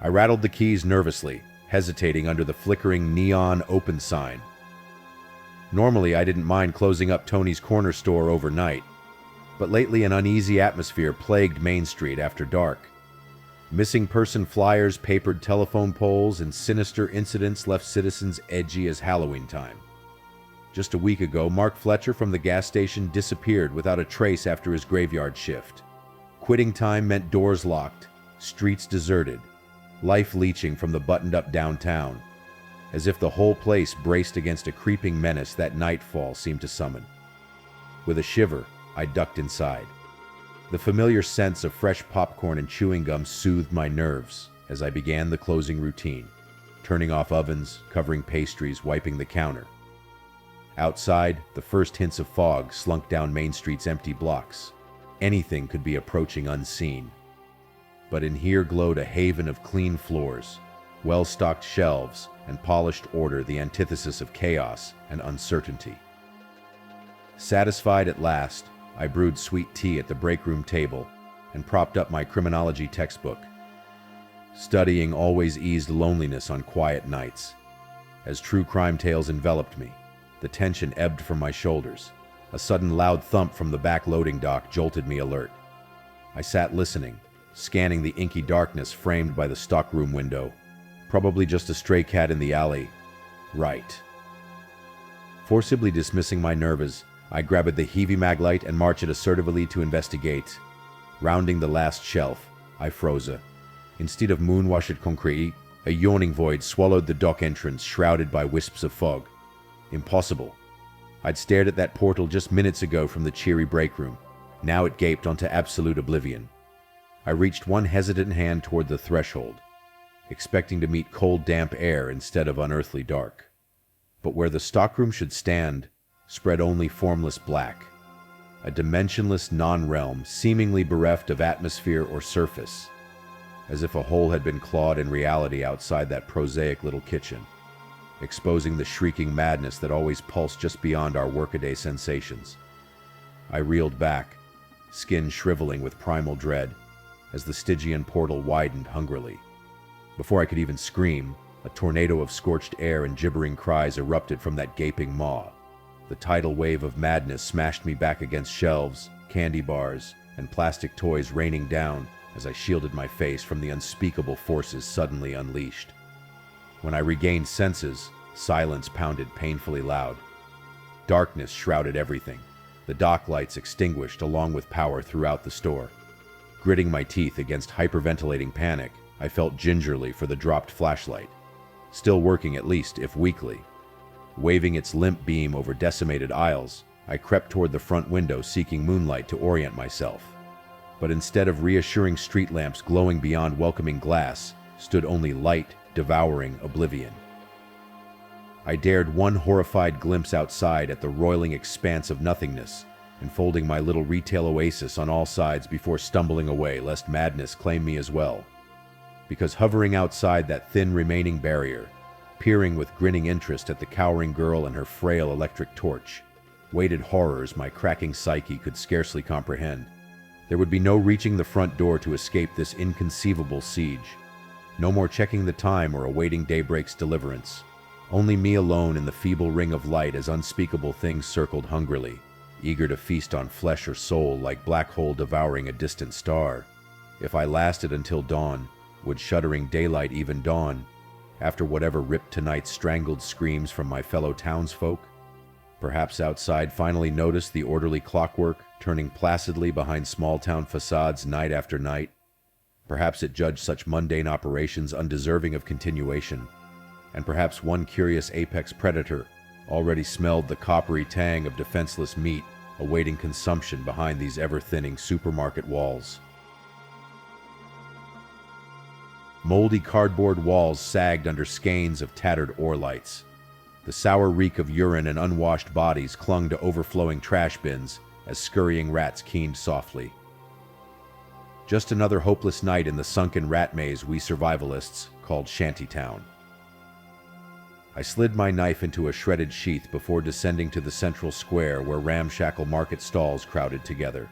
I rattled the keys nervously, hesitating under the flickering neon open sign. Normally, I didn't mind closing up Tony's corner store overnight, but lately an uneasy atmosphere plagued Main Street after dark. Missing person flyers, papered telephone poles, and sinister incidents left citizens edgy as Halloween time. Just a week ago, Mark Fletcher from the gas station disappeared without a trace after his graveyard shift. Quitting time meant doors locked, streets deserted, life leeching from the buttoned-up downtown, as if the whole place braced against a creeping menace that nightfall seemed to summon. With a shiver, I ducked inside. The familiar scents of fresh popcorn and chewing gum soothed my nerves as I began the closing routine, turning off ovens, covering pastries, wiping the counter. Outside, the first hints of fog slunk down Main Street's empty blocks. Anything could be approaching unseen. But in here glowed a haven of clean floors, well-stocked shelves, and polished order, the antithesis of chaos and uncertainty. Satisfied at last, I brewed sweet tea at the break room table and propped up my criminology textbook. Studying always eased loneliness on quiet nights. As true crime tales enveloped me, the tension ebbed from my shoulders. A sudden loud thump from the back loading dock jolted me alert. I sat listening, scanning the inky darkness framed by the stockroom window. Probably just a stray cat in the alley. Right. Forcibly dismissing my nerves, I grabbed the heavy maglite and marched assertively to investigate. Rounding the last shelf, I froze. Instead of moonwashed concrete, a yawning void swallowed the dock entrance shrouded by wisps of fog. Impossible. I'd stared at that portal just minutes ago from the cheery break room. Now it gaped onto absolute oblivion. I reached one hesitant hand toward the threshold, expecting to meet cold, damp air instead of unearthly dark. But where the stockroom should stand, spread only formless black, a dimensionless non-realm seemingly bereft of atmosphere or surface, as if a hole had been clawed in reality outside that prosaic little kitchen, exposing the shrieking madness that always pulsed just beyond our workaday sensations. I reeled back, skin shriveling with primal dread, as the Stygian portal widened hungrily. Before I could even scream, a tornado of scorched air and gibbering cries erupted from that gaping maw. The tidal wave of madness smashed me back against shelves, candy bars, and plastic toys raining down as I shielded my face from the unspeakable forces suddenly unleashed. When I regained senses, silence pounded painfully loud. Darkness shrouded everything, the dock lights extinguished along with power throughout the store. Gritting my teeth against hyperventilating panic, I felt gingerly for the dropped flashlight, still working at least, if weakly. Waving its limp beam over decimated aisles, I crept toward the front window seeking moonlight to orient myself. But instead of reassuring street lamps glowing beyond welcoming glass, stood only light, devouring oblivion. I dared one horrified glimpse outside at the roiling expanse of nothingness, enfolding my little retail oasis on all sides before stumbling away lest madness claim me as well. Because hovering outside that thin remaining barrier, peering with grinning interest at the cowering girl and her frail electric torch, waited horrors my cracking psyche could scarcely comprehend. There would be no reaching the front door to escape this inconceivable siege. No more checking the time or awaiting daybreak's deliverance. Only me alone in the feeble ring of light as unspeakable things circled hungrily, eager to feast on flesh or soul like black hole devouring a distant star. If I lasted until dawn, would shuddering daylight even dawn, after whatever ripped tonight's strangled screams from my fellow townsfolk? Perhaps outside finally noticed the orderly clockwork turning placidly behind small-town facades night after night. Perhaps it judged such mundane operations undeserving of continuation. And perhaps one curious apex predator already smelled the coppery tang of defenseless meat awaiting consumption behind these ever-thinning supermarket walls. Moldy cardboard walls sagged under skeins of tattered ore lights. The sour reek of urine and unwashed bodies clung to overflowing trash bins as scurrying rats keened softly. Just another hopeless night in the sunken rat maze we survivalists called Shantytown. I slid my knife into a shredded sheath before descending to the central square where ramshackle market stalls crowded together.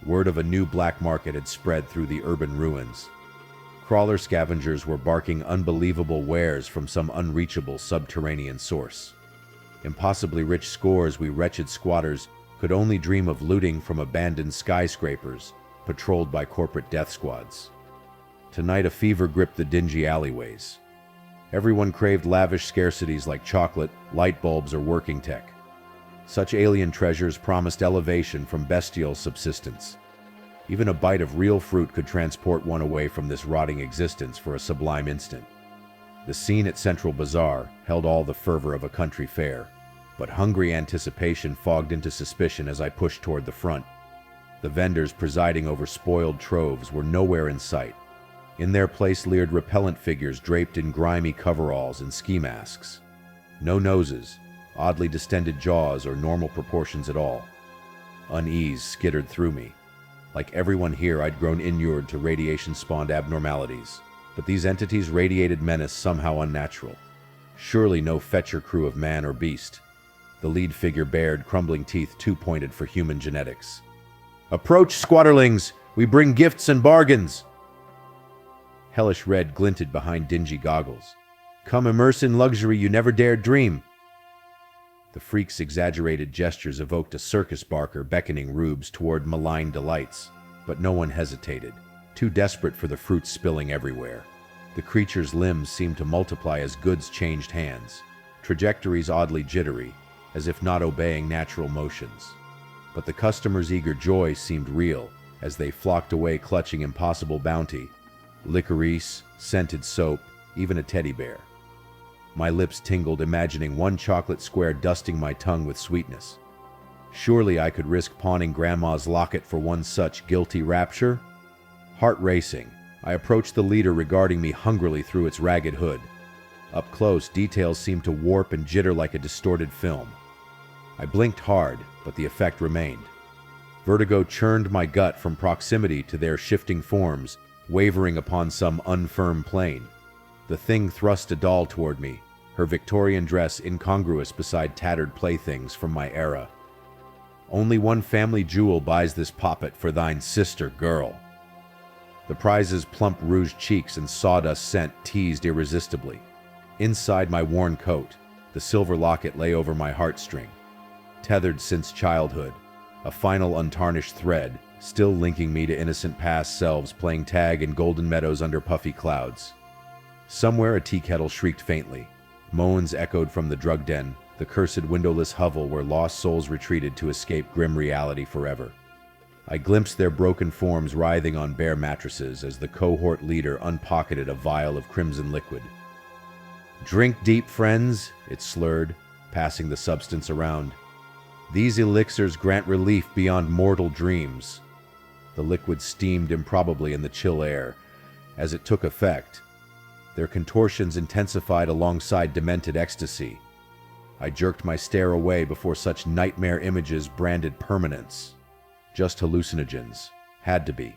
Word of a new black market had spread through the urban ruins. Crawler scavengers were barking unbelievable wares from some unreachable subterranean source. Impossibly rich scores we wretched squatters could only dream of looting from abandoned skyscrapers patrolled by corporate death squads. Tonight a fever gripped the dingy alleyways. Everyone craved lavish scarcities like chocolate, light bulbs, or working tech. Such alien treasures promised elevation from bestial subsistence. Even a bite of real fruit could transport one away from this rotting existence for a sublime instant. The scene at Central Bazaar held all the fervor of a country fair, but hungry anticipation fogged into suspicion as I pushed toward the front. The vendors presiding over spoiled troves were nowhere in sight. In their place leered repellent figures draped in grimy coveralls and ski masks. No noses, oddly distended jaws, or normal proportions at all. Unease skittered through me. Like everyone here, I'd grown inured to radiation-spawned abnormalities, but these entities radiated menace somehow unnatural. Surely no Fletcher crew of man or beast. The lead figure bared crumbling teeth too pointed for human genetics. "Approach, squatterlings! We bring gifts and bargains!" Hellish red glinted behind dingy goggles. "Come immerse in luxury you never dared dream." The freak's exaggerated gestures evoked a circus barker beckoning rubes toward malign delights, but no one hesitated, too desperate for the fruit spilling everywhere. The creature's limbs seemed to multiply as goods changed hands, trajectories oddly jittery, as if not obeying natural motions. But the customers' eager joy seemed real as they flocked away clutching impossible bounty. Licorice, scented soap, even a teddy bear. My lips tingled imagining one chocolate square dusting my tongue with sweetness. Surely I could risk pawning Grandma's locket for one such guilty rapture? Heart racing, I approached the leader regarding me hungrily through its ragged hood. Up close, details seemed to warp and jitter like a distorted film. I blinked hard, but the effect remained. Vertigo churned my gut from proximity to their shifting forms, wavering upon some unfirm plane. The thing thrust a doll toward me, her Victorian dress incongruous beside tattered playthings from my era. "Only one family jewel buys this poppet for thine sister, girl." The prize's plump rouged cheeks and sawdust scent teased irresistibly. Inside my worn coat, the silver locket lay over my heartstring. Tethered since childhood, a final untarnished thread, still linking me to innocent past selves playing tag in golden meadows under puffy clouds. Somewhere a tea kettle shrieked faintly. Moans echoed from the drug den, the cursed windowless hovel where lost souls retreated to escape grim reality forever. I glimpsed their broken forms writhing on bare mattresses as the cohort leader unpocketed a vial of crimson liquid. "Drink deep, friends," it slurred, passing the substance around. "These elixirs grant relief beyond mortal dreams." The liquid steamed improbably in the chill air. As it took effect, their contortions intensified alongside demented ecstasy. I jerked my stare away before such nightmare images branded permanence. Just hallucinogens. Had to be.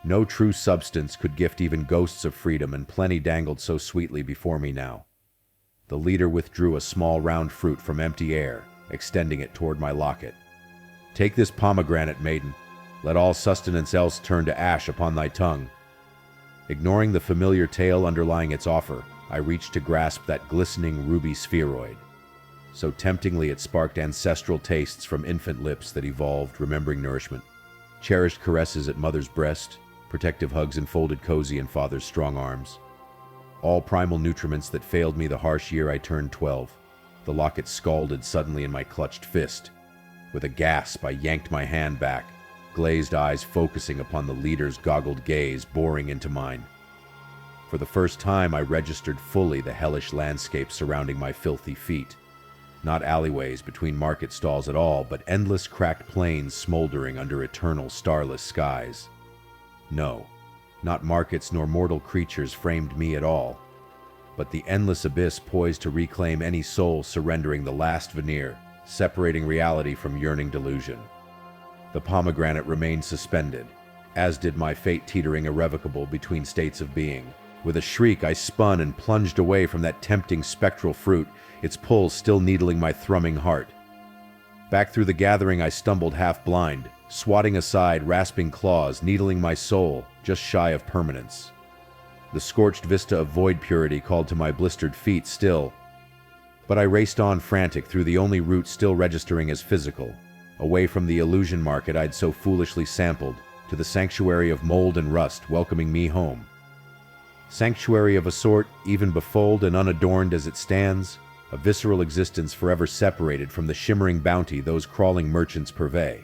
No true substance could gift even ghosts of freedom, and plenty dangled so sweetly before me now. The leader withdrew a small round fruit from empty air, extending it toward my locket. "Take this pomegranate, maiden. Let all sustenance else turn to ash upon thy tongue." Ignoring the familiar tale underlying its offer, I reached to grasp that glistening ruby spheroid. So temptingly it sparked ancestral tastes from infant lips that evolved, remembering nourishment. Cherished caresses at mother's breast, protective hugs enfolded cozy in father's strong arms. All primal nutriments that failed me the harsh year I turned 12. The locket scalded suddenly in my clutched fist. With a gasp, I yanked my hand back, glazed eyes focusing upon the leader's goggled gaze boring into mine. For the first time, I registered fully the hellish landscape surrounding my filthy feet. Not alleyways between market stalls at all, but endless cracked plains smoldering under eternal starless skies. No, not markets nor mortal creatures framed me at all, but the endless abyss poised to reclaim any soul surrendering the last veneer, separating reality from yearning delusion. The pomegranate remained suspended, as did my fate teetering irrevocable between states of being. With a shriek, I spun and plunged away from that tempting spectral fruit, its pull still needling my thrumming heart. Back through the gathering I stumbled half blind, swatting aside rasping claws, needling my soul, just shy of permanence. The scorched vista of void purity called to my blistered feet still. But I raced on frantic through the only route still registering as physical, away from the illusion market I'd so foolishly sampled, to the sanctuary of mold and rust welcoming me home. Sanctuary of a sort, even befooled and unadorned as it stands, a visceral existence forever separated from the shimmering bounty those crawling merchants purvey.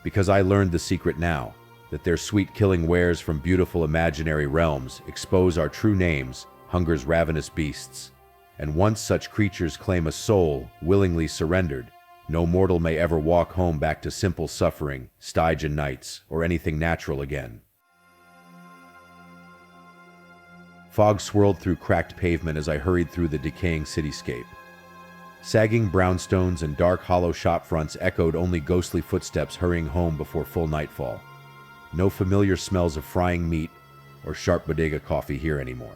Because I learned the secret now, that their sweet-killing wares from beautiful imaginary realms expose our true names, hunger's ravenous beasts. And once such creatures claim a soul, willingly surrendered, no mortal may ever walk home back to simple suffering, Stygian nights, or anything natural again. Fog swirled through cracked pavement as I hurried through the decaying cityscape. Sagging brownstones and dark hollow shopfronts echoed only ghostly footsteps hurrying home before full nightfall. No familiar smells of frying meat or sharp bodega coffee here anymore.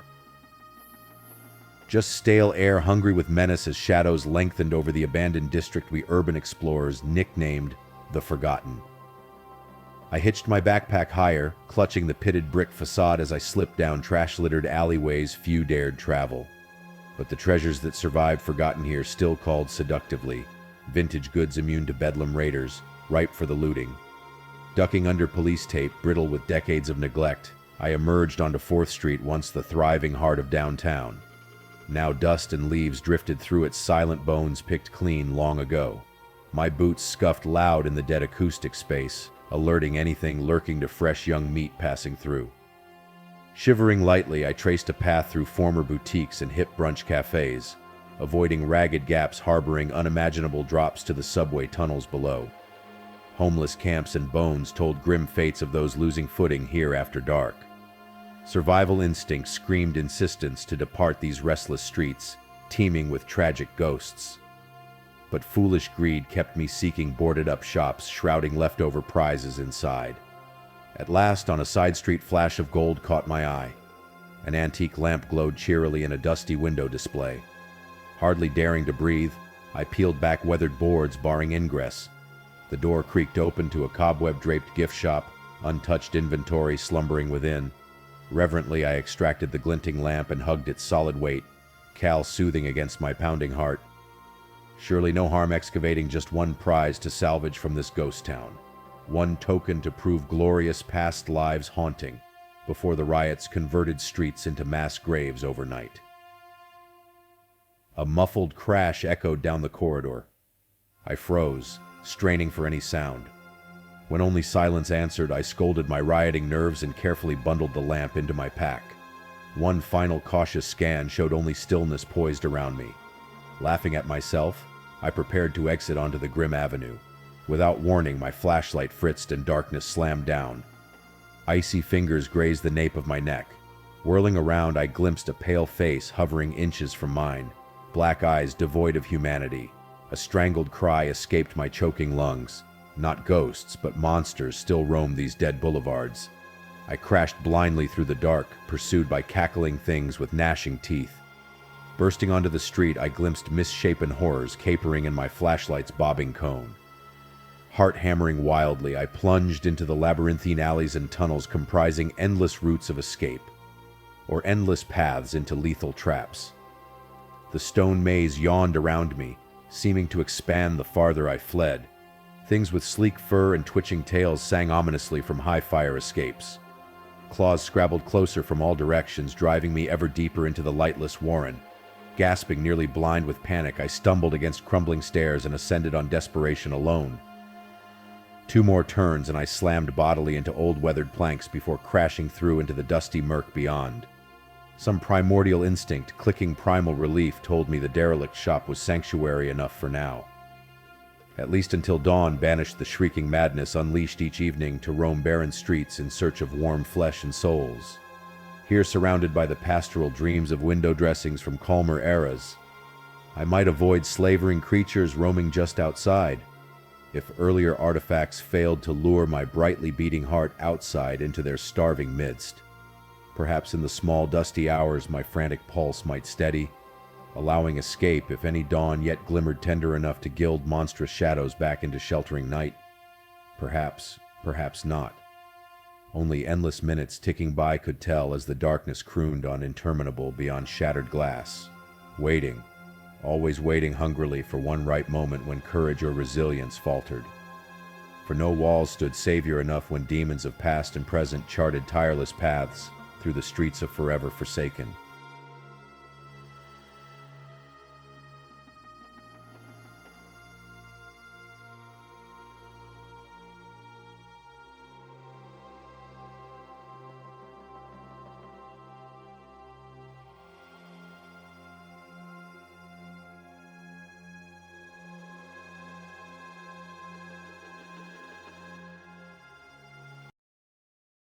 Just stale air hungry with menace as shadows lengthened over the abandoned district we urban explorers nicknamed the Forgotten. I hitched my backpack higher, clutching the pitted brick facade as I slipped down trash-littered alleyways few dared travel. But the treasures that survived forgotten here still called seductively, vintage goods immune to bedlam raiders, ripe for the looting. Ducking under police tape brittle with decades of neglect, I emerged onto 4th Street, once the thriving heart of downtown. Now dust and leaves drifted through its silent bones picked clean long ago. My boots scuffed loud in the dead acoustic space, alerting anything lurking to fresh young meat passing through. Shivering lightly, I traced a path through former boutiques and hip brunch cafes, avoiding ragged gaps harboring unimaginable drops to the subway tunnels below. Homeless camps and bones told grim fates of those losing footing here after dark. Survival instinct screamed insistence to depart these restless streets, teeming with tragic ghosts. But foolish greed kept me seeking boarded-up shops shrouding leftover prizes inside. At last, on a side street, flash of gold caught my eye. An antique lamp glowed cheerily in a dusty window display. Hardly daring to breathe, I peeled back weathered boards barring ingress. The door creaked open to a cobweb-draped gift shop, untouched inventory slumbering within. Reverently, I extracted the glinting lamp and hugged its solid weight, cal soothing against my pounding heart. Surely no harm excavating just one prize to salvage from this ghost town. One token to prove glorious past lives haunting, before the riots converted streets into mass graves overnight. A muffled crash echoed down the corridor. I froze, straining for any sound. When only silence answered, I scolded my rioting nerves and carefully bundled the lamp into my pack. One final cautious scan showed only stillness poised around me. Laughing at myself, I prepared to exit onto the grim avenue. Without warning, my flashlight fritzed and darkness slammed down. Icy fingers grazed the nape of my neck. Whirling around, I glimpsed a pale face hovering inches from mine, black eyes devoid of humanity. A strangled cry escaped my choking lungs. Not ghosts, but monsters still roamed these dead boulevards. I crashed blindly through the dark, pursued by cackling things with gnashing teeth. Bursting onto the street, I glimpsed misshapen horrors capering in my flashlight's bobbing cone. Heart hammering wildly, I plunged into the labyrinthine alleys and tunnels comprising endless routes of escape, or endless paths into lethal traps. The stone maze yawned around me, seeming to expand the farther I fled. Things with sleek fur and twitching tails sang ominously from high fire escapes. Claws scrabbled closer from all directions, driving me ever deeper into the lightless warren. Gasping, nearly blind with panic, I stumbled against crumbling stairs and ascended on desperation alone. 2 more turns and I slammed bodily into old weathered planks before crashing through into the dusty murk beyond. Some primordial instinct, clicking primal relief, told me the derelict shop was sanctuary enough for now. At least until dawn banished the shrieking madness unleashed each evening to roam barren streets in search of warm flesh and souls. Here, surrounded by the pastoral dreams of window dressings from calmer eras, I might avoid slavering creatures roaming just outside, if earlier artifacts failed to lure my brightly beating heart outside into their starving midst. Perhaps in the small dusty hours my frantic pulse might steady, allowing escape if any dawn yet glimmered tender enough to gild monstrous shadows back into sheltering night. Perhaps not. Only endless minutes ticking by could tell as the darkness crooned on interminable beyond shattered glass. Waiting, always waiting hungrily for one right moment when courage or resilience faltered. For no walls stood savior enough when demons of past and present charted tireless paths through the streets of forever forsaken.